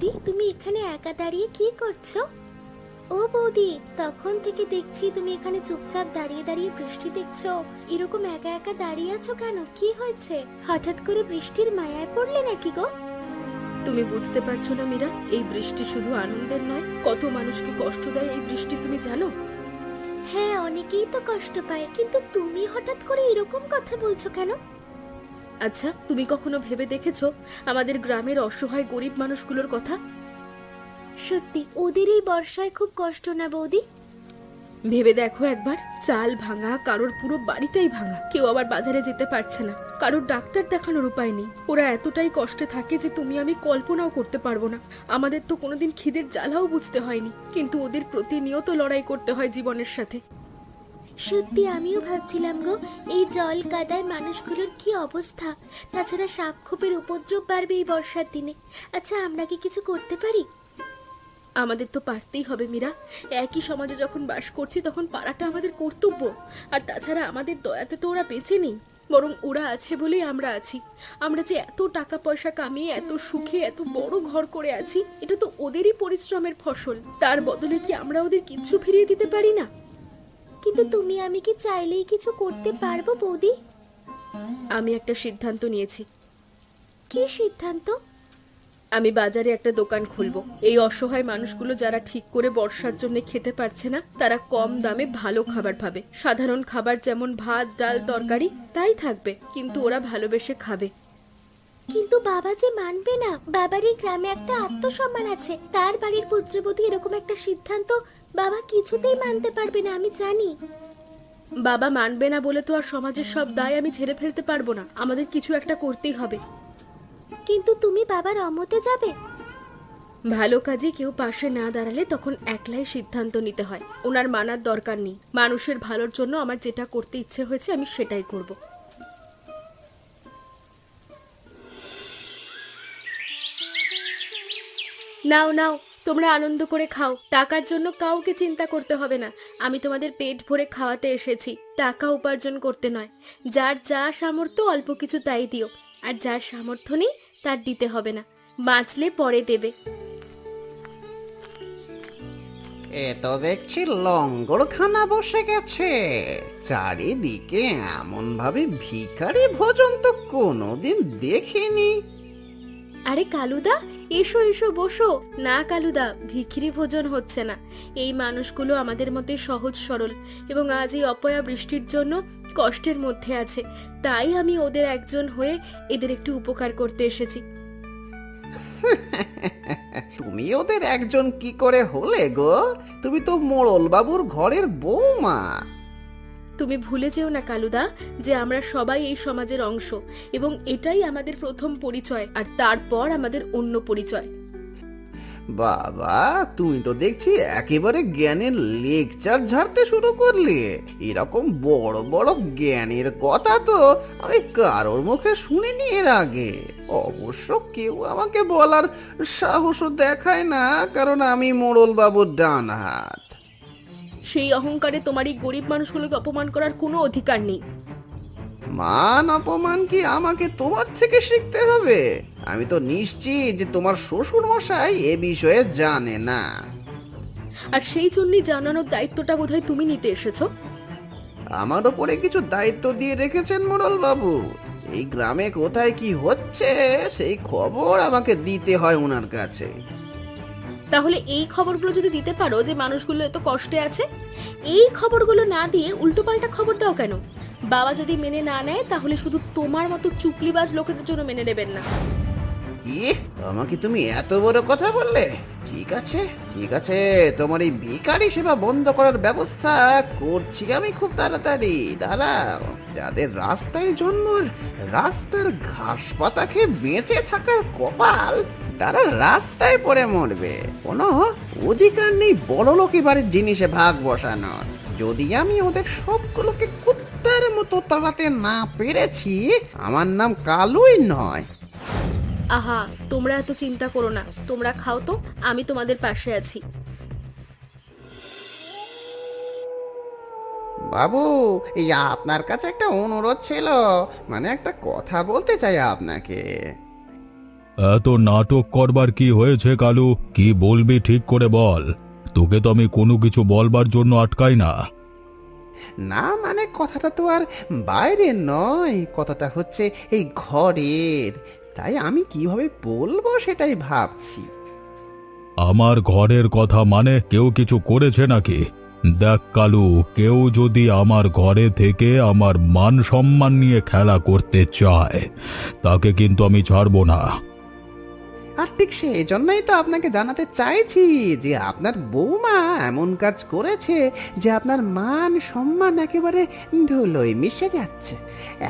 বৌদি, তুমি এখানে একা দাঁড়িয়ে কি করছো? ও বৌদি, তখন থেকে দেখছি তুমি এখানে চুপচাপ দাঁড়িয়ে দাঁড়িয়ে বৃষ্টি দেখছো। এরকম একা একা দাঁড়িয়ে আছো কেন? কি হয়েছে? হঠাৎ করে বৃষ্টির মায়ায় পড়লে নাকি গো? তুমি বুঝতে পারছো না মীরা, এই বৃষ্টি শুধু আনন্দের নয়, কত মানুষকে কষ্ট দেয় এই বৃষ্টি, তুমি জানো? হ্যাঁ, অনেকেই তো কষ্ট পায়, কিন্তু তুমি হঠাৎ করে এরকম কথা বলছো কেন? আচ্ছা, তুমি কখনো ভেবে দেখেছো আমাদের গ্রামের অসহায় গরিব মানুষগুলোর কথা? সত্যি ওদের এই বর্ষায় খুব কষ্ট না বৌদি? ভেবে দেখো একবার, চাল ভাঙা, কারোর পুরো বাড়িটাই ভাঙা, কেউ আবার বাজারে যেতে পারছে না, কারোর ডাক্তার দেখানোর উপায় নেই। ওরা এতটাই কষ্টে থাকে যে তুমি আমি কল্পনাও করতে পারবো না। আমাদের তো কোনোদিন খিদের জ্বালাও বুঝতে হয়নি, কিন্তু ওদের প্রতিনিয়ত লড়াই করতে হয় জীবনের সাথে। সত্যি আমিও ভাবছিলাম গো, এই জল কাদায় মানুষগুলোর কি অবস্থা। তাছাড়া সাপ খোপের উপদ্রব বাড়বে এই বর্ষার দিনে। আচ্ছা, আমরা কি কিছু করতে পারি? আমাদের তো পারতেই হবে মীরা, একই সমাজে যখন বাস করছি তখন পারাটা আমাদের কর্তব্য। আর তাছাড়া আমাদের দয়াতে তো ওরা বেঁচে নেই, বরং ওরা আছে বলেই আমরা আছি। আমরা যে এত টাকা পয়সা কামিয়ে এত সুখে এত বড় ঘর করে আছি, এটা তো ওদেরই পরিশ্রমের ফসল। তার বদলে কি আমরা ওদের কিচ্ছু ফিরিয়ে দিতে পারি না? কিন্তু তুমি আমি কি চাইলেই কিছু করতে পারবো বৌদি? আমি একটা সিদ্ধান্ত নিয়েছি। কি সিদ্ধান্ত? আমি বাজারে একটা দোকান খুলবো। এই অসহায় মানুষগুলো যারা ঠিক করে বর্ষার জন্য খেতে পারছে না, তারা কম দামে ভালো খাবার পাবে। সাধারণ খাবার যেমন ভাত, ডাল, তরকারি তাই থাকবে, কিন্তু ওরা ভালোবেসে খাবে। কিন্তু বাবা যে মানবে না। বাবার এই গ্রামে একটা আত্মসম্মান আছে, তার বাড়ির পুত্রবধূ এরকম একটা সিদ্ধান্ত বাবা কিছুতেই মানতে পারবে না, আমি জানি। বাবা মানবে না বলে তো আর সমাজের সব দায় আমি ঝেড়ে ফেলতে পারবো না। আমাদের কিছু একটা করতেই হবে। কিন্তু তুমি বাবার অমতে যাবে? ভালো কাজে কেউ পাশে না দাঁড়ালে তখন একলাই সিদ্ধান্ত নিতে হয়। ওনার মানার দরকার নেই। মানুষের ভালোর জন্য আমার যেটা করতে ইচ্ছে হয়েছে আমি সেটাই করব। নাও নাও, তোমরা আনন্দ করে খাও। টাকার জন্য কাউকে চিন্তা করতে হবে না। আমি তোমাদের পেট ভরে খাওয়াতে এসেছি, টাকা উপার্জন করতে নয়। যার যা সামর্থ্য অল্প কিছু তাই দিও, আর যার সামর্থ্য নেই তার দিতে হবে না। বাঁচলে পরে দেবে। এ তো দেখছি লঙ্গরখানা বসে গেছে। চারিদিকে এমন ভাবে ভিখারি ভোজন তো কোনোদিন দেখিনি। আরে কালুদা, এসো এসো বসো। না কালুদা, ভিখিরি ভোজন হচ্ছে না। এই মানুষগুলো আমাদের মধ্যে সহজ সরল এবং আজ এই অপয়া বৃষ্টির জন্য কষ্টের মধ্যে আছে। তাই আমি ওদের একজন হয়ে এদের একটু উপকার করতে এসেছি। তুমি ওদের একজন কি করে হলে গো? তুমি তো মোড়ল বাবুর ঘরের বৌমা। তুমি ভুলে যেও না কালুদা, যে আমরা সবাই এই সমাজের অংশ এবং এটাই আমাদের প্রথম পরিচয়, আর তারপর আমাদের অন্য পরিচয়। বাবা, তুমি তো দেখছি একেবারে জ্ঞানের লেকচার ঝাড়তে শুরু করলে। এরকম বড় বড় জ্ঞানের কথা তো আমি কারোর মুখে শুনিনি এর আগে। অবশ্য কেউ আমাকে বলার সাহসও দেখায় না, কারণ আমি মোড়ল বাবুর ডান হাত। সেই অহংকারে তোমার এই গরিব মানুষগুলোকে অপমান করার কোনো অধিকার নেই। মান অপমান কি আমাকে তোমার থেকে শিখতে হবে? আমি তো নিশ্চিত যে তোমার শ্বশুর মশাই এ বিষয়ে জানে না। আর সেই জন্যই জানানোর দায়িত্বটা বোধহয় তুমি নিতে এসেছো। আমার ওপরে কিছু দায়িত্ব দিয়ে রেখেছেন মোড়ল বাবু। এই গ্রামে কোথায় কি হচ্ছে সেই খবর আমাকে দিতে হয় ওনার কাছে। তাহলে এই খবরগুলো যদি দিতে পারো যে মানুষগুলো এত কষ্টে আছে, এই খবরগুলো না দিয়ে উল্টোপাল্টা খবর দাও কেন? বাবা যদি মেনে না নেয় তাহলে শুধু তোমার মতো চুপলিবাজ লোকেদের জন্য মেনে নেবেন না। কি, আমাকে তুমি এত বড় কথা বললে? ঠিক আছে ঠিক আছে, তোমার এই ভিখারি সেবা বন্ধ করার ব্যবস্থা করছি আমি খুব তাড়াতাড়ি। দাঁড়াও, যাদের রাস্তায় জন্ম, রাস্তার ঘাস পাতা খেয়ে বেঁচে থাকার কপাল, তারা রাস্তায় পড়ে মরবে। কোনো অধিকার নেই বড়লোকি বাড়ির জিনিসে ভাগ বসানোর। যদি আমি ওদের সবগুলোকে কুত্তার মতো তাড়াতে না পেরেছি, আমার নাম কালুই নয়। আহা, তোমরা এত চিন্তা করো না, তোমরা খাও তো, আমি তোমাদের পাশে আছি। বাবু, এই আপনার কাছে একটা অনুরোধ ছিল, মানে একটা কথা বলতে চাই আপনাকে। এত নাটক করবার কি হয়েছে কালু? কি বলবি ঠিক করে বল। তোকে তো আমি কোনো কিছু বলবার জন্য আটকাই না। না মানে কথাটা তো আর বাইরে নয়, কথাটা হচ্ছে এই ঘরের। তাই আমি কিভাবে বলবো সেটাই ভাবছি। আমার ঘরের কথা মানে কেউ কিছু করেছে নাকি? দেখ কালু, কেউ যদি আমার ঘরে থেকে আমার মান সম্মান নিয়ে খেলা করতে চায় তাকে কিন্তু আমি ছাড়বো না। আর ঠিক সেই জন্যই তো আপনাকে জানাতে চাইছি যে আপনার বৌমা এমন কাজ করেছে যে আপনার মান সম্মান একেবারে ধুলোয় মিশে যাচ্ছে।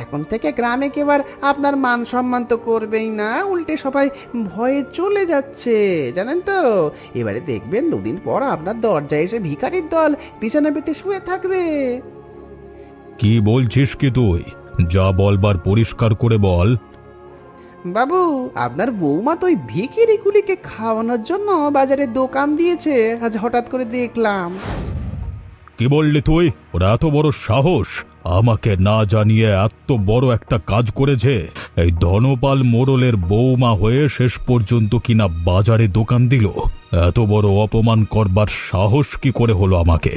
এখন থেকে গ্রামে কেউ আর আপনার মান সম্মান তো করবেই না, উল্টে সবাই ভয়ে চলে যাচ্ছে, জানেন তো? এবারে দেখবেন দুদিন পর আপনার দরজায় এসে ভিখারির দল বিছানা পেতে শুয়ে থাকবে। কি বলছিস কি তুই? যা বলবার পরিষ্কার করে বল। বাবু, আপনার বৌমা তো ওই ভিখিরিগুলিকে খাওয়ানোর জন্য বাজারে দোকান দিয়েছে, আজ হঠাৎ করে দেখলাম। কি বললি তুই? ওরা এত বড় সাহস আমাকে না জানিয়ে এত বড় একটা কাজ করেছে? এই ধনপাল মোড়লের বৌমা হয়ে শেষ পর্যন্ত কিনা বাজারে দোকান দিল? এত বড় অপমান করবার সাহস কি করে হলো আমাকে?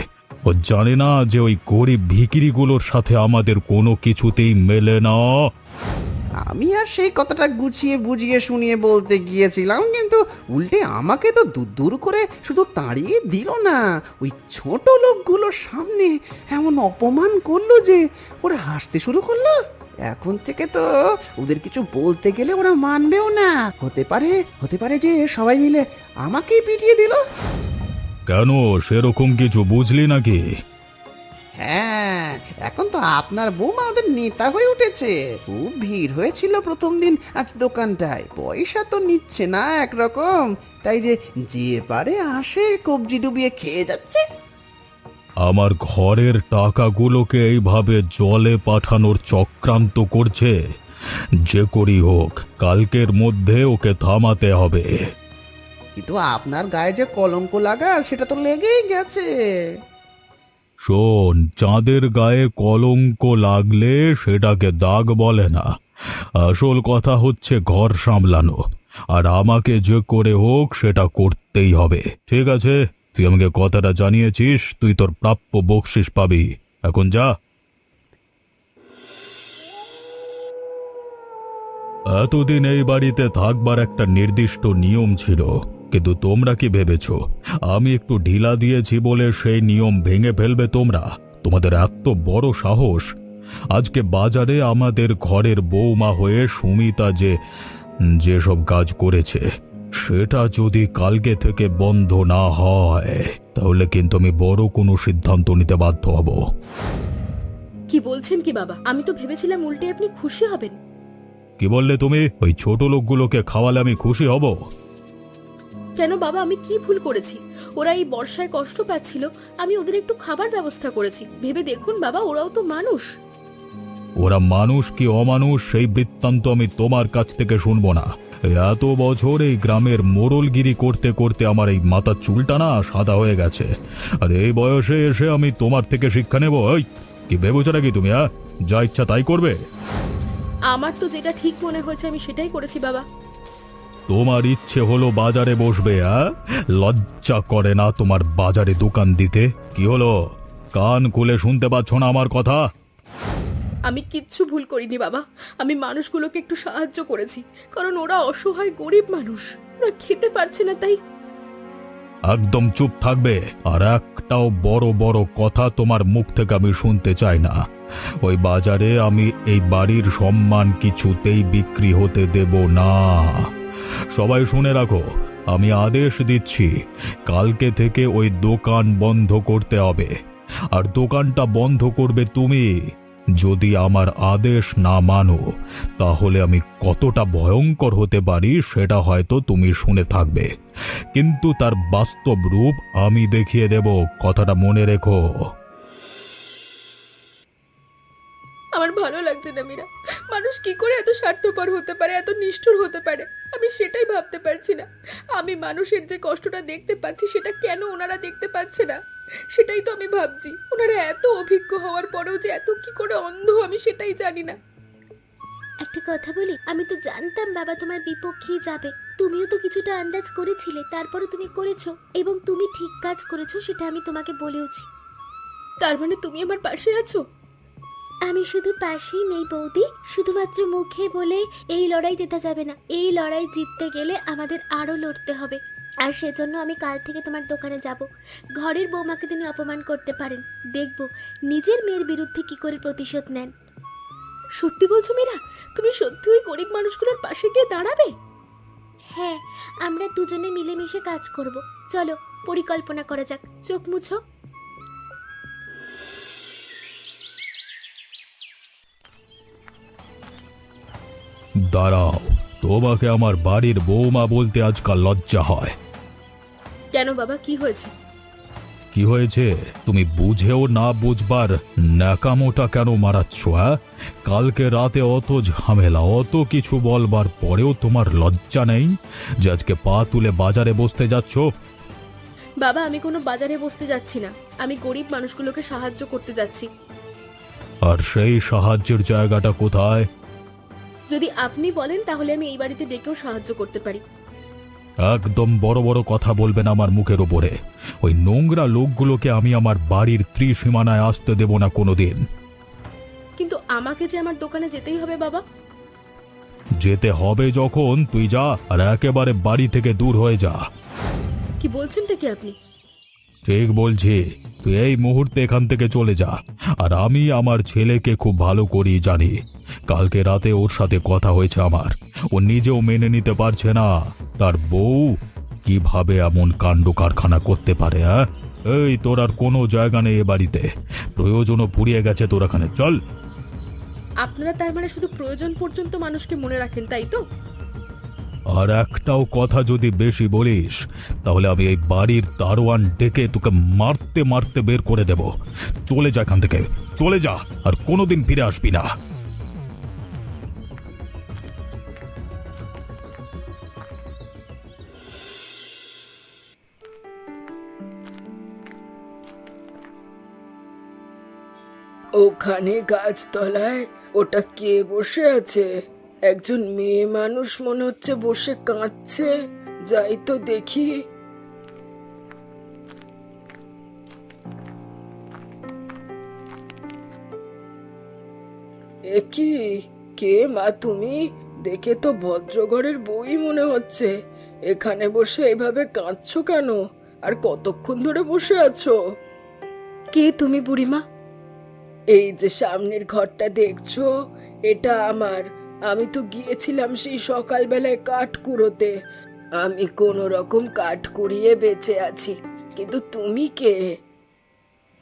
ও জানে না যে ওই গরিব ভিখিরিগুলোর সাথে আমাদের কোনো কিছুতেই মেলে না? আমি আর সেই কথাটা গুছিয়ে বুঝিয়ে শুনিয়ে বলতে গিয়েছিলাম, কিন্তু উল্টে আমাকে তো দূর দূর করে শুধু তাড়িয়ে দিল না, ওই ছোট লোকগুলোর সামনে এমন অপমান করলো যে ওরা হাসতে শুরু করলো। এখন থেকে তো ওদের কিছু বলতে গেলে ওরা মানবেও না। হতে পারে যে সবাই মিলে আমাকেই পিটিয়ে দিল। কেন, সেরকম কিছু বুঝলি নাকি? হ্যাঁ, এখন তো আপনার বৌমা ওদের নেতা হয়ে উঠেছে। খুব ভিড় হয়েছিল প্রথম দিন আজ দোকানটায়। পয়সা তো নিচ্ছে না একরকম, তাই যে যে পারে আসে কবজি ডুবিয়ে খেয়ে যাচ্ছে। আমার ঘরের টাকাগুলোকে এইভাবে জলে পাঠানোর চক্রান্ত করছে। যে করি হোক, কালকের মধ্যে ওকে থামাতে হবে। কিন্তু আপনার গায়ে যে কলঙ্ক লাগা সেটা তো লেগেই গেছে। শোন, চাঁদের গায়ে কলঙ্ক লাগলে সেটাকে দাগ বলে না। আসল কথা হচ্ছে ঘর সামলানো, আর আমাকে যে করে হোক সেটা করতেই হবে। ঠিক আছে, তুই আমাকে কথাটা জানিয়েছিস, তুই তোর প্রাপ্য বকশিস পাবি। এখন যা। এতদিন এই বাড়িতে থাকবার একটা নির্দিষ্ট নিয়ম ছিল, কিন্তু তোমরা কি ভেবেছ আমি একটু ঢিলা দিয়েছি বলে সেই নিয়ম ভেঙে ফেলবে তোমরা? তোমাদের এত বড় সাহস! আজকে বাজারে আমাদের ঘরের বৌমা হয়ে সুমিতা যেসব কাজ করেছে, সেটা যদি কালকে থেকে বন্ধ না হয় তাহলে কিন্তু আমি বড় কোনো সিদ্ধান্ত নিতে বাধ্য হব। কি বলছেন কি বাবা? আমি তো ভেবেছিলাম উল্টে আপনি খুশি হবেন। কি বললে তুমি? ওই ছোট লোকগুলোকে খাওয়ালে আমি খুশি হব? কেন বাবা, আমি কি ভুল করেছি? ওরা এই বর্ষায় কষ্ট পাচ্ছিল, আমি ওদের একটু খাবার ব্যবস্থা করেছি। ভেবে দেখুন বাবা, ওরাও তো মানুষ। ওরা মানুষ কি অমানুষ সেই বৃত্তান্ত আমি তোমার কাছ থেকে শুনবো না। এত বছর এই গ্রামের মোড়লগিরি করতে করতে আমার এই মাথার চুলটা না সাদা হয়ে গেছে, আর এই বয়সে এসে আমি তোমার থেকে শিক্ষা নেব? এই, কি ভেবেছো নাকি তুমি? যা ইচ্ছা তাই করবে? আমার তো যেটা ঠিক মনে হয়েছে আমি সেটাই করেছি বাবা। তোমার ইচ্ছে হলো বাজারে বসবে? লজ্জা করে না তোমার বাজারে দোকান দিতে? কি হলো, কান খুলে শুনতে পাচ্ছ না আমার কথা? আমি কিচ্ছু ভুল করিনি বাবা। আমি মানুষগুলোকে একটু সাহায্য করেছি, কারণ ওরা অসহায় গরিব মানুষ, ওরা খেতে পারছে না তাই। একদম চুপ থাকবে, আর একটাও বড় বড় কথা তোমার মুখ থেকে আমি শুনতে চাই না। ওই বাজারে আমি এই বাড়ির সম্মান কিছুতেই বিক্রি হতে দেব না। সবাই শুনে রাখো, আমি আদেশ দিচ্ছি, কালকে থেকে ওই দোকান বন্ধ করতে হবে। আর দোকানটা বন্ধ করবে তুমি। যদি আমার আদেশ না মানো তাহলে আমি কতটা ভয়ঙ্কর হতে পারি সেটা হয়তো তুমি শুনে থাকবে, কিন্তু তার বাস্তব রূপ আমি দেখিয়ে দেব, কথাটা মনে রেখো। আমার ভালো লাগছে না মীরা। মানুষ কি করে এত স্বার্থপর হতে পারে, এত নিষ্ঠুর হতে পারে, আমি সেটাই ভাবতে পারছি না। আমি মানুষের যে কষ্টটা দেখতে পাচ্ছি সেটা কেন ওনারা দেখতে পাচ্ছে না, সেটাই তো আমি ভাবছি। ওনারা এত অভিজ্ঞ হওয়ার পরেও যে এত কি করে অন্ধ, আমি সেটাই জানি না। একটা কথা বলি, আমি তো জানতাম বাবা তোমার বিপক্ষেই যাবে। তুমিও তো কিছুটা আন্দাজ করেছিলে, তারপরে তুমি করেছো এবং তুমি ঠিক কাজ করেছো, সেটা আমি তোমাকে বলেওছি। তার মানে তুমি আমার পাশে আছো? আমি শুধু পাশেই নেই বৌদি, শুধুমাত্র মুখে বলে এই লড়াই জেতা যাবে না। এই লড়াই জিততে গেলে আমাদের আরো লড়তে হবে। আর সেজন্য আমি কাল থেকে তোমার দোকানে যাব। ঘরের বৌমাকে তিনি অপমান করতে পারেন, দেখব নিজের মেয়ের বিরুদ্ধে কি করে প্রতিশোধ নেন। সত্যি বলছো মীরা? তুমি সত্যি ওই গরিব মানুষগুলোর পাশে গিয়ে দাঁড়াবে? হ্যাঁ, আমরা দুজনে মিলেমিশে কাজ করব। চলো পরিকল্পনা করা যাক। চোখ মুছো। দাঁড়াও, তোমাকে আমার বাড়ির বৌমা বলতে আজকাল লজ্জা হয়। কেন বাবা, কি হয়েছে? কি হয়েছে? তুমি বুঝেও না বুঝবার ন্যাকামোটা কেন মারাচ্ছ? কালকে রাতে অত ঝামেলা, অত কিছু বলবার পরেও তোমার লজ্জা নেই যে আজকে পা তুলে বাজারে বসতে যাচ্ছ? বাবা, আমি কোনো বাজারে বসতে যাচ্ছি না, আমি গরিব মানুষগুলোকে সাহায্য করতে যাচ্ছি। আর সেই সাহায্যের জায়গাটা কোথায়? যদি আপনি বলেন তাহলে আমি এই বাড়িতে ডেকেও সাহায্য করতে পারি। একদম বড় বড় কথা বলবেন আমার মুখের ওপরে। ওই নোংরা লোকগুলোকে আমি আমার বাড়ির ত্রিসীমানায় আসতে দেব না কোনোদিন। কিন্তু আমাকে যে আমার দোকানে যেতেই হবে বাবা। যেতে হবে যখন তুই যা, আর একেবারে বাড়ি থেকে দূর হয়ে যা। কি বলছেনটা কি আপনি? ঠিক বলছি, তুই এই মুহূর্তে এখান থেকে চলে যা। আর আমি আমার ছেলেকে খুব ভালো করেই জানি। কালকে রাতে ওর সাথে কথা হয়েছে আমার। ও নিজেও মেনে নিতে পারছে না তার বউ কিভাবে এমন কাণ্ড কারখানা করতে পারে। এই, তোর আর কোনো জায়গা নেই এ বাড়িতে। প্রয়োজনও ফুরিয়ে গেছে তোর এখানে, চল। আপনারা তার মানে শুধু প্রয়োজন পর্যন্ত মানুষকে মনে রাখেন, তাই তো? আর একটাও কথা যদি বেশি বলিস তাহলে আমি এই বাড়ির দারোয়ান ডেকে তোকে মারতে মারতে বের করে দেব। চলে যা এখান থেকে, চলে যা, আর কোনোদিন ফিরে আসবি না। ওখানে গাছতলায় ওটা কে বসে আছে? একজন মেয়ে মানুষ মনে হচ্ছে বসে কাঁদছে। যাই তো দেখি। এ কি? কে মা তুমি? দেখে তো ভদ্রঘরের বই মনে হচ্ছে। এখানে বসে এভাবে কাঁদছো কেন? আর কতক্ষণ ধরে বসে আছো? কে তুমি বুড়িমা? এই যে সামনের ঘরটা দেখছো, এটা আমার। আমি তো গিয়েছিলাম সেই সকালবেলায় কাঠ কুড়োতে। আমি কোনো রকম কাঠ কুড়িয়ে বেঁচে আছি। কিন্তু তুমি কে?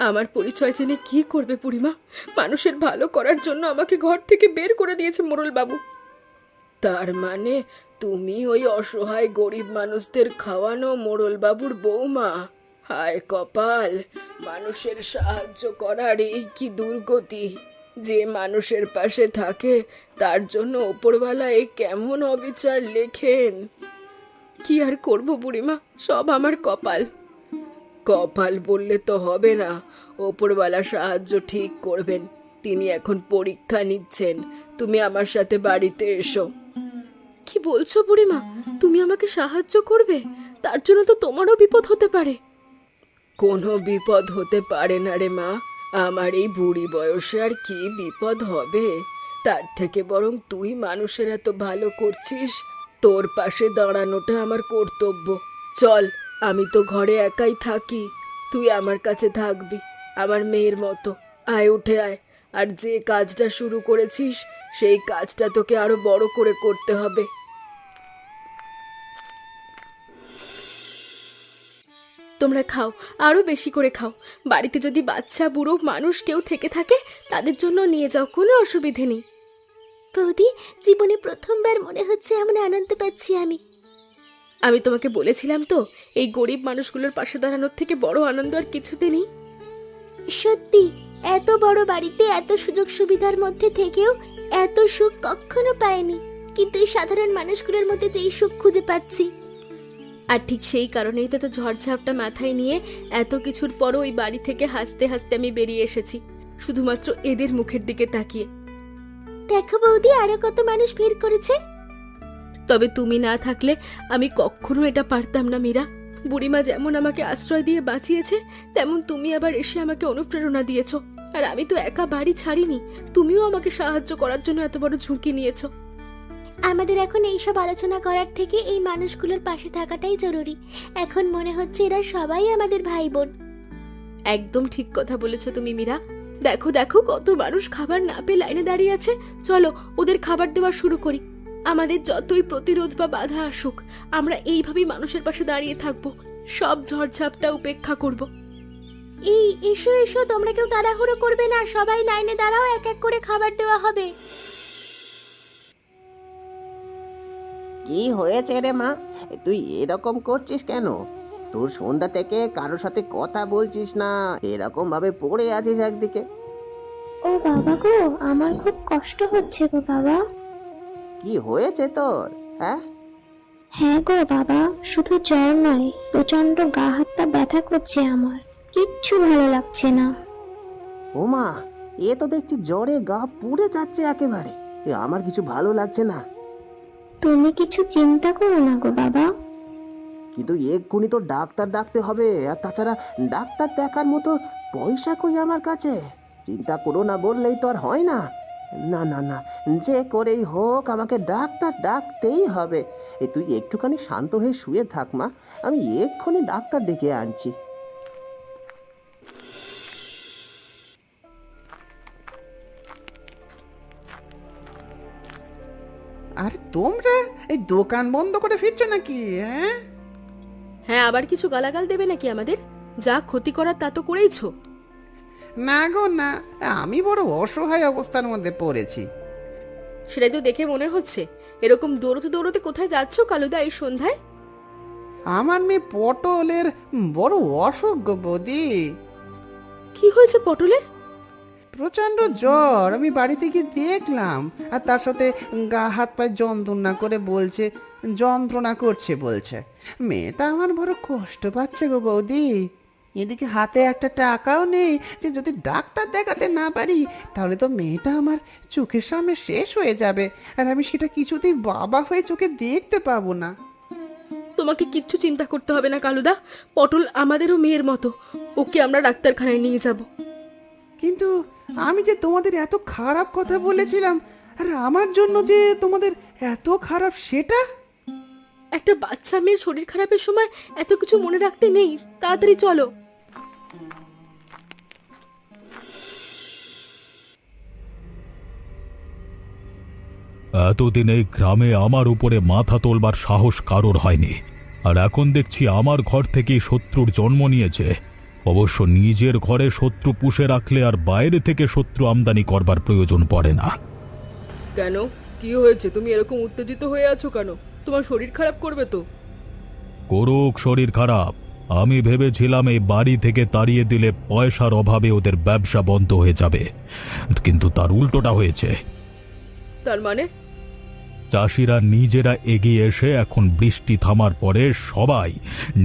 আমার পরিচয় জেনে কি করবে বুড়িমা? মানুষের ভালো করার জন্য আমাকে ঘর থেকে বের করে দিয়েছে মোড়ল বাবু। তার মানে তুমি ওই অসহায় গরিব মানুষদের খাওয়ানো মোড়ল বাবুর বৌমা? হায় কপাল, মানুষের সাহায্য করার এই কি দুর্গতি। যে মানুষের পাশে থাকে তার জন্য ওপরওয়ালা এই কেমন অবিচার লেখেন। কি আর করব বুড়িমা, সব আমার কপাল। কপাল বললে তো হবে না, ওপরওয়ালা সাহায্য ঠিক করবেন। তিনি এখন পরীক্ষা নিচ্ছেন। তুমি আমার সাথে বাড়িতে এসো। কি বলছো বুড়িমা? তুমি আমাকে সাহায্য করবে? তার জন্য তো তোমারও বিপদ হতে পারে। কোনো বিপদ হতে পারে না রে মা। আমার এই বুড়ি বয়সে আর কি বিপদ হবে? তার থেকে বরং তুই মানুষের এত ভালো করছিস, তোর পাশে দাঁড়ানোটা আমার কর্তব্য। চল, আমি তো ঘরে একাই থাকি, তুই আমার কাছে থাকবি আমার মেয়ের মতো। আয়, উঠে আয়। আর যে কাজটা শুরু করেছিস সেই কাজটা তোকে আরো বড় করে করতে হবে। তোমরা খাও, আরো বেশি করে খাও। বাড়িতে যদি বাচ্চা বুড়ো মানুষ কেউ থেকে থাকে তাদের জন্য নিয়ে যাও, কোনো অসুবিধে নেই। বৌদি, জীবনে প্রথমবার মনে হচ্ছে এমন আনন্দ পাচ্ছি আমি। আমি তোমাকে বলেছিলাম তো, এই গরিব মানুষগুলোর পাশে দাঁড়ানোর থেকে বড় আনন্দ আর কিছুতে নেই। সত্যি, এত বড় বাড়িতে এত সুযোগ সুবিধার মধ্যে থেকেও এত সুখ কখনো পাইনি। কিন্তু এই সাধারণ মানুষগুলোর মধ্যে যেই সুখ খুঁজে পাচ্ছি। আর ঠিক সেই কারণেই তো ঝড়ঝাপটা মাথায় নিয়ে এত কিছুর পরও ওই বাড়ি থেকে হাসতে হাসতে আমি বেরিয়ে এসেছি, শুধুমাত্র এদের মুখের দিকে তাকিয়ে। দেখো বৌদি, আরো কত মানুষ ভিড় করেছে। তবে তুমি না থাকলে আমি কখনো এটা পারতাম না মীরা। বুড়িমা যেমন আমাকে আশ্রয় দিয়ে বাঁচিয়েছে, তেমন তুমি আবার এসে আমাকে অনুপ্রেরণা দিয়েছো। আর আমি তো একা বাড়ি ছাড়িনি, তুমিও আমাকে সাহায্য করার জন্য এত বড় ঝুঁকি নিয়েছো। আমাদের এখন এইসব আলোচনা করার থেকে এই মানুষগুলোর পাশে থাকাটাই জরুরি। এখন মনে হচ্ছে এরা সবাই আমাদের ভাই বোন। একদম ঠিক কথা বলেছো তুমি মীরা। দেখো দেখো, কত মানুষ খাবার না পেয়ে লাইনে দাঁড়িয়ে আছে। চলো ওদের খাবার দেওয়া শুরু করি। আমাদের যতই প্রতিরোধ বা বাধা আসুক, আমরা এইভাবেই মানুষের পাশে দাঁড়িয়ে থাকবো, সব ঝড়ঝাপটা উপেক্ষা করব। এই এসো এসো, তোমরা কেউ তাড়াহুড়ো করবে না, সবাই লাইনে দাঁড়াও, এক এক করে খাবার দেওয়া হবে। কি হয়েছে রে মা, তুই এরকম করছিস কেন? তোর সন্ধ্যা থেকে কারোর সাথে কথা বলছিস না, এরকম ভাবে পড়ে আছিস একদিকে। ও বাবা গো, আমার খুব কষ্ট হচ্ছে গো বাবা। কি হয়েছে তোর? হ্যাঁ হ্যাঁ গো বাবা, শুধু জ্বর নয়, প্রচন্ড গা হাত পা ব্যথা করছে আমার, কিচ্ছু ভালো লাগছে না। ও মা, এ তো দেখছি জ্বরে গা পুড়ে যাচ্ছে একেবারে। আমার কিছু ভালো লাগছে না। তুমি কিছু চিন্তা করো না গো বাবা। কিন্তু এক্ষুনি তো ডাক্তার ডাকতে হবে, আর তাছাড়া ডাক্তার দেখার মতো পয়সা কই আমার কাছে। চিন্তা করো না বললেই তো আর হয় না। না না না, যে করেই হোক আমাকে ডাক্তার ডাকতেই হবে। তুই একটুখানি শান্ত হয়ে শুয়ে থাক মা, আমি এক্ষুনি ডাক্তার ডেকে আনছি। আর তোমরা এই দোকান বন্ধ করে ফিরছো নাকি? হ্যাঁ হ্যাঁ, আবার কিছু গালাগাল দেবে নাকি আমাদের? যা ক্ষতি করার তা তো করেইছো। না গো না, আমি বড় অসহায় অবস্থার মধ্যে পড়েছি। সেটাই তো দেখে মনে হচ্ছে। এরকম দৌড়তে দৌড়তে কোথায় যাচ্ছো কালুদা এই সন্ধ্যায়? আমার মেয়ে পটলের বড় অসুখ গো বৌদি। কি হয়েছে পটলের? প্রচন্ড জ্বর, আমি বাড়িতে গিয়ে দেখলাম। আর তার সাথে গা হাত পায়ে যন্ত্রণা করছে বলছে। মেয়েটা আমার বড় কষ্ট পাচ্ছে গো বৌদি। এদিকে হাতে একটা টাকাও নেই যে যদি ডাক্তার দেখাতে না পারি তাহলে তো মেয়েটা আমার চোখের সামনে শেষ হয়ে যাবে, আর আমি সেটা কিছুতেই বাবা হয়ে চোখে দেখতে পাবো না। তোমাকে কিচ্ছু চিন্তা করতে হবে না কালুদা, পটল আমাদেরও মেয়ের মতো, ওকে আমরা ডাক্তারখানায় নিয়ে যাব। কিন্তু আমি যে তোমাদের এত খারাপ কথা বলেছিলাম, আর আমার জন্য যে তোমাদের এত খারাপ সেটা। একটা বাচ্চা মেয়ের শরীর খারাপের সময় এত কিছু মনে রাখতে নেই, তাড়াতাড়ি চলো। এতদিন এই গ্রামে আমার উপরে মাথা তোলবার সাহস কারোর হয়নি, আর এখন দেখছি আমার ঘর থেকেই শত্রুর জন্ম নিয়েছে। অবশ্য নিজের ঘরে শত্রু পুষে রাখলে আর বাইরে থেকে শত্রু আমদানি করবার প্রয়োজন পড়ে না। কেন, কি হয়েছে? তুমি এরকম উত্তেজিত হয়ে আছো কেন? তোমার শরীর খারাপ করবে তো? করুক শরীর খারাপ, আমি ভেবেছিলাম এই বাড়ি থেকে তাড়িয়ে দিলে পয়সার অভাবে ওদের ব্যবসা বন্ধ হয়ে যাবে, কিন্তু তার উল্টোটা হয়েছে। তার মানে? চাষিরা নিজেরা এগিয়ে এসে এখন বৃষ্টি থামার পরে সবাই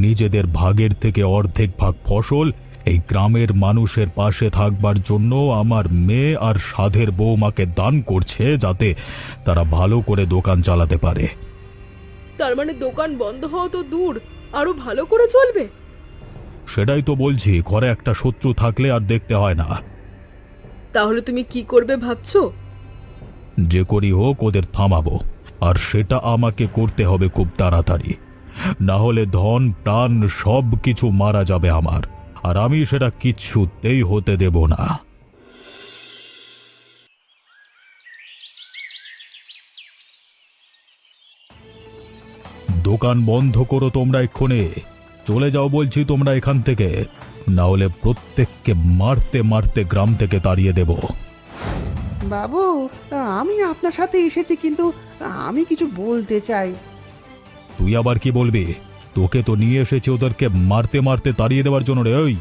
নিজেদের ভাগের থেকে অর্ধেক ভাগ ফসল এই গ্রামের মানুষের পাশে থাকবার জন্য আমার মেয়ে আর সাধের বৌমাকে দান করছে, যাতে তারা ভালো করে দোকান চালাতে পারে। তার মানে দোকান বন্ধ হওয়া তো দূর, আরো ভালো করে চলবে। সেটাই তো বলছি, ঘরে একটা শত্রু থাকলে আর দেখতে হয় না। তাহলে তুমি কি করবে ভাবছো? যে করি হোক ওদের থামাবো, আর সেটা আমাকে করতে হবে খুব তাড়াতাড়ি, না হলে ধন প্রাণ সব কিছু মারা যাবে আমার, আর আমি সেটা কিছুতেই হতে দেব না। দোকান বন্ধ করো তোমরা, এক্ষুনি চলে যাও বলছি তোমরা এখান থেকে, না হলে প্রত্যেককে মারতে মারতে গ্রাম থেকে তাড়িয়ে দেব। বাবু, আমি আপনার সাথে এসেছি, কিন্তু আমি কিছু বলতে চাই। তুই আবার কি বলবি? তোকে তো নিয়ে এসেছি ওদেরকে মারতে মারতে তাড়িয়ে দেওয়ার জন্য রে। ওই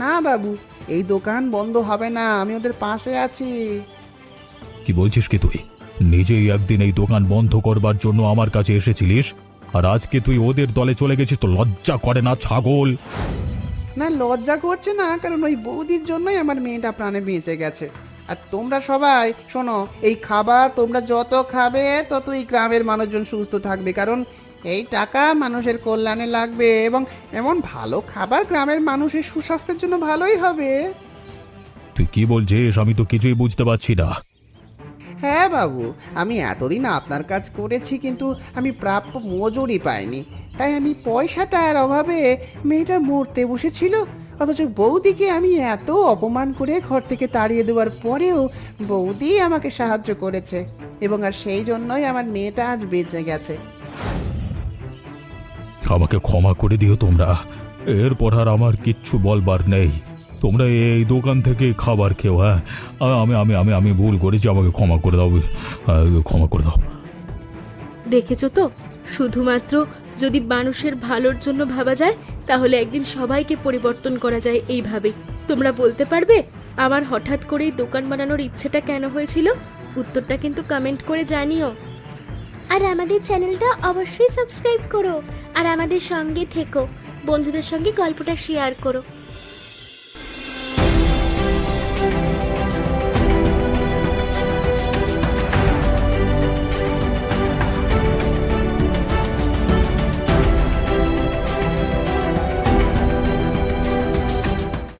না বাবু, এই দোকান বন্ধ হবে না, আমি ওদের পাশে আছি। কি বলছিস কি তুই? নিজেই একদিন এই দোকান বন্ধ করবার জন্য আমার কাছে এসেছিলিস, আর আজকে তুই ওদের দলে চলে গেছিস? তো লজ্জা করে না ছাগল? না, লজ্জা করছে না, কারণ ওই বৌদির জন্যই আমার মেয়েটা প্রাণে বেঁচে গেছে। আর তোমরা সবাই শোনো, এই খাবার তোমরা যত খাবে ততই গ্রামের মানুষজন সুস্থ থাকবে, কারণ এই টাকা মানুষের কল্যাণে লাগবে এবং এমন ভালো খাবার গ্রামের মানুষের সুস্বাস্থ্যের জন্য ভালোই হবে। তুই কি বলছিস? আমি তো কিছুই বুঝতে পারছি না। হ্যাঁ বাবু, আমি এতদিন আপনার কাজ করেছি কিন্তু আমি প্রাপ্য মজুরি পাইনি, তাই আমি পয়সাটার অভাবে মেয়েটা মরতে বসেছিল, অথচ বৌদিকে আমি এত অপমান করে ঘর থেকে তাড়িয়ে দেওয়ার পরেও বৌদি আমাকে সাহায্য করেছে এবং আর সেই জন্যই আমার মেয়েটা আজ বেঁচে গেছে। আমাকে ক্ষমা করে দিও তোমরা, এরপর আর আমার কিচ্ছু বলবার নেই। তোমরা এই দোকান থেকে খাবার খেও। হ্যাঁ, আমি আমি আমি আমি ভুল করেছি, আমাকে ক্ষমা করে দাও, ক্ষমা করে দাও। দেখেছো তো, শুধুমাত্র যদি মানুষের ভালোর জন্য ভাবা যায় তাহলে একদিন সবাইকে পরিবর্তন করা যায় এইভাবে। তোমরা বলতে পারবে আমার হঠাৎ করেই দোকান বানানোর ইচ্ছেটা কেন হয়েছিল? উত্তরটা কিন্তু কমেন্ট করে জানিও। আর আমাদের চ্যানেলটা অবশ্যই সাবস্ক্রাইব করো আর আমাদের সঙ্গে থেকো, বন্ধুদের সঙ্গে গল্পটা শেয়ার করো।